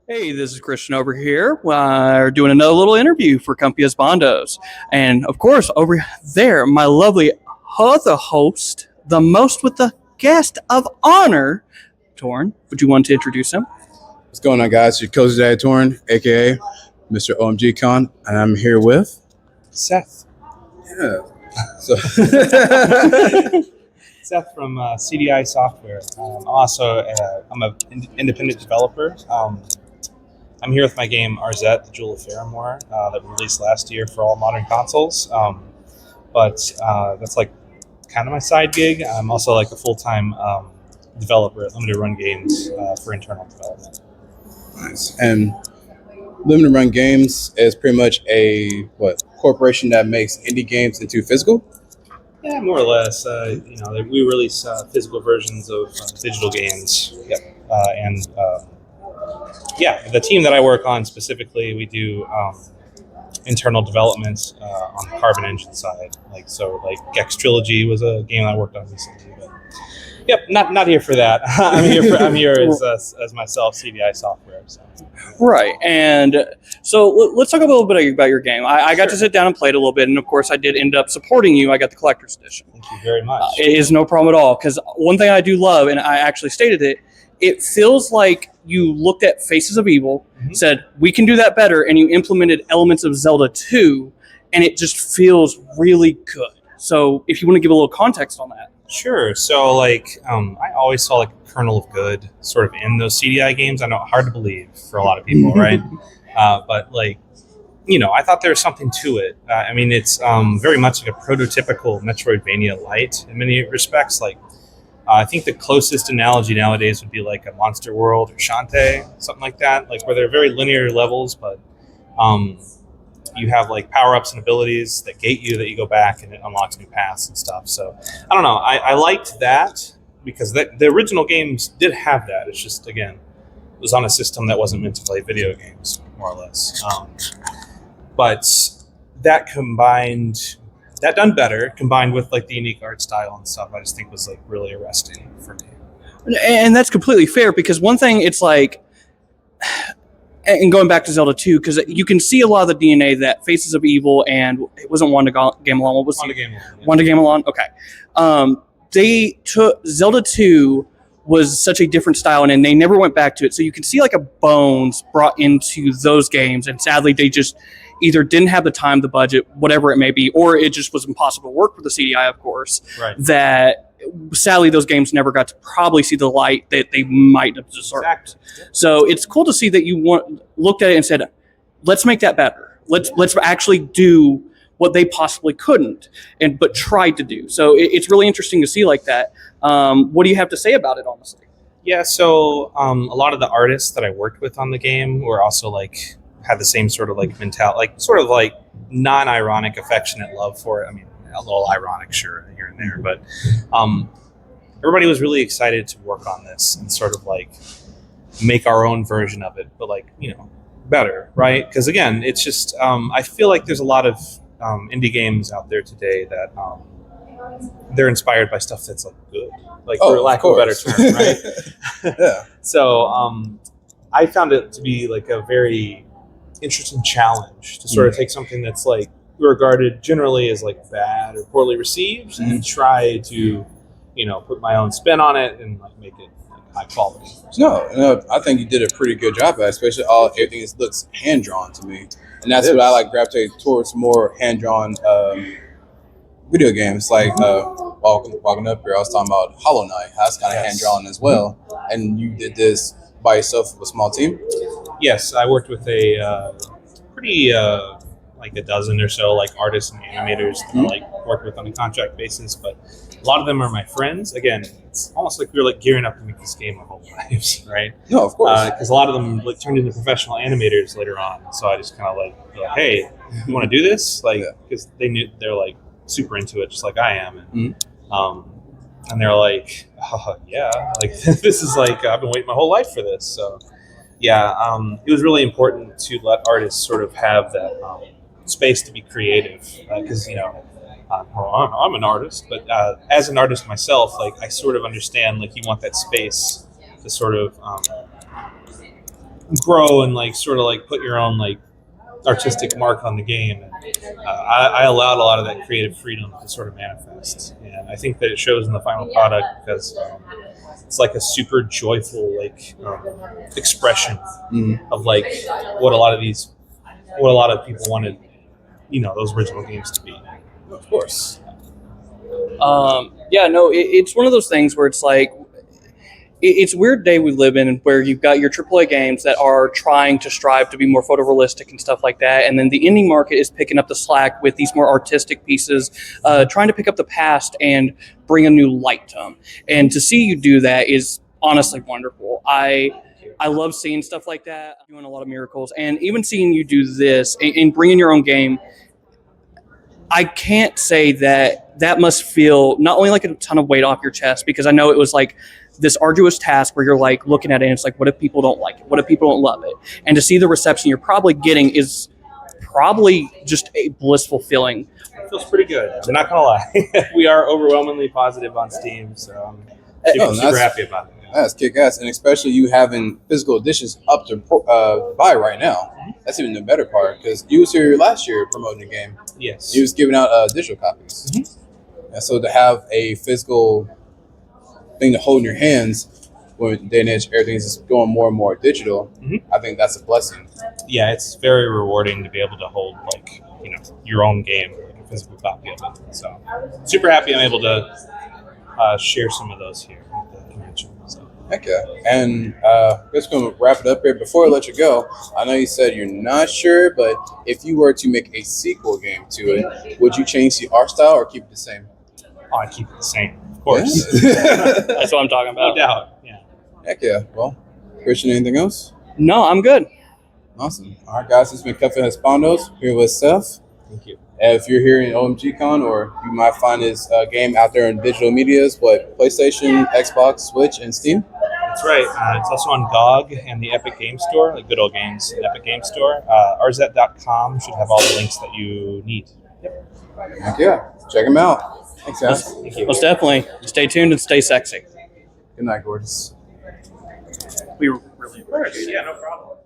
Hey, this is Christian over here. We're doing another little interview for Compias Bondos. And of course, over there, my lovely other host, the most with the guest of honor, Torn. Would you want to introduce him? What's going on, guys? Your coach Dad Torn, aka Mr. OMG Con, and I'm here with Seth. yeah. So Seth from CDI Software. I'm an independent developer. I'm here with my game Arzette, the Jewel of Faramore, that we released last year for all modern consoles. But that's like kind of my side gig. I'm also like a full-time developer at Limited Run Games for internal development. nice. And Limited Run Games is pretty much a corporation that makes indie games into physical. Yeah, more or less. We release physical versions of digital games. Yep. The team that I work on specifically, we do internal development on the Carbon Engine side. Like Gex Trilogy was a game I worked on recently. But yep, not here for that. I'm here as myself, CDI Software. So. Right. And so let's talk a little bit about your game. I got to sit down and play it a little bit. And of course, I did end up supporting you. I got the collector's edition. Thank you very much. It is no problem at all. Because one thing I do love, and I actually stated it, it feels like you looked at Faces of Evil, said, we can do that better, and you implemented elements of Zelda 2, and it just feels really good. So if you want to give a little context on that. Sure. So I always saw like a kernel of good sort of in those CDI games. I know, hard to believe for a lot of people, right? But I thought there was something to it. It's very much like a prototypical Metroidvania light in many respects. I think the closest analogy nowadays would be like a Monster World or Shantae, something like that, like where they're very linear levels, but you have like power-ups and abilities that gate you that you go back and it unlocks new paths and stuff. So I don't know. I liked that because the original games did have that. It's just, again, it was on a system that wasn't meant to play video games, more or less. But that done better, combined with like the unique art style and stuff, I just think was like really arresting for me. And that's completely fair, because one thing, it's like, and going back to Zelda 2, because you can see a lot of the DNA that Faces of Evil and it wasn't Wanda Gamelon. What was Wanda Gamelon? Yeah. Wanda Gamelon? Okay. They took Zelda 2 was such a different style, and they never went back to it. So you can see like a bones brought into those games, and sadly they just either didn't have the time, the budget, whatever it may be, or it just was impossible to work with the CDI, of course. Right. That sadly those games never got to probably see the light that they might have deserved. Exactly. So it's cool to see that you looked at it and said, let's make that better. Let's actually do what they possibly couldn't, but tried to do. So it's really interesting to see like that. What do you have to say about it, honestly? Yeah, so a lot of the artists that I worked with on the game were also had the same sort of mentality, sort of non-ironic, affectionate love for it. I mean, a little ironic, sure, here and there, but everybody was really excited to work on this and sort of make our own version of it, but better, right? Because again, it's just I feel like there's a lot of indie games out there today that they're inspired by stuff that's good, for lack of a better term, right? Yeah. So I found it to be a very interesting challenge to sort of take something that's regarded generally as bad or poorly received and try to put my own spin on it and make it high quality. No, I think you did a pretty good job at it, especially everything looks hand drawn to me, and that's what I gravitate towards, more hand drawn video games. Walking up here, I was talking about Hollow Knight. That's kind of hand drawn as well, and you did this by yourself with a small team. Yes, I worked with a pretty a dozen or so artists and animators that I work with on a contract basis, but a lot of them are my friends. Again, it's almost like we were gearing up to make this game our whole lives, right? No, of course. Because a lot of them turned into professional animators later on. So I just kind of hey, you want to do this? Because they knew they're super into it, just like I am, and they're yeah, this is I've been waiting my whole life for this. So yeah, it was really important to let artists sort of have that space to be creative, because I'm an artist, but as an artist myself, I sort of understand you want that space to sort of grow and like sort of like put your own like artistic mark on the game. And, I allowed a lot of that creative freedom to sort of manifest, and I think that it shows in the final product because it's like a super joyful like expression of like what a lot of people wanted, those original games to be. Of course. It's one of those things where it's like it's a weird day we live in where you've got your AAA games that are trying to strive to be more photorealistic and stuff like that, and then the indie market is picking up the slack with these more artistic pieces, trying to pick up the past and bring a new light to them. And to see you do that is honestly wonderful. I love seeing stuff like that, doing a lot of miracles, and even seeing you do this and bringing your own game. I can't say that must feel not only like a ton of weight off your chest, because I know it was like this arduous task where you're like looking at it and it's like, what if people don't like it? What if people don't love it? And to see the reception you're probably getting is probably just a blissful feeling. It feels pretty good. I'm not gonna lie. We are overwhelmingly positive on Steam, so I'm super happy about it. That's kick-ass, and especially you having physical editions up to buy right now. That's even the better part, because you was here last year promoting the game. Yes. You was giving out digital copies. And so to have a physical thing to hold in your hands when day and age everything's just going more and more digital, I think that's a blessing. Yeah, it's very rewarding to be able to hold like, your own game, like a physical copy of it. So super happy I'm able to share some of those here at the convention. So. Heck yeah. And just going to wrap it up here. Before I let you go, I know you said you're not sure, but if you were to make a sequel game to it, would you change the art style or keep it the same? Oh, I keep it the same, of course. Yeah. That's what I'm talking about. No doubt, yeah. Heck yeah. Well, Christian, anything else? No, I'm good. Awesome. All right, guys, it's been Cafe Hispanos here with Seth. Thank you. If you're here in OMG Con, or you might find this game out there in digital medias, but PlayStation, Xbox, Switch, and Steam. That's right. It's also on GOG and the Epic Game Store, like Good Old Games, Epic Game Store. Arzette.com should have all the links that you need. Yep. Heck yeah. Check them out. Thanks, guys. Thank you. Most definitely. Stay tuned and stay sexy. Good night, gorgeous. We were really. Yeah, no problem.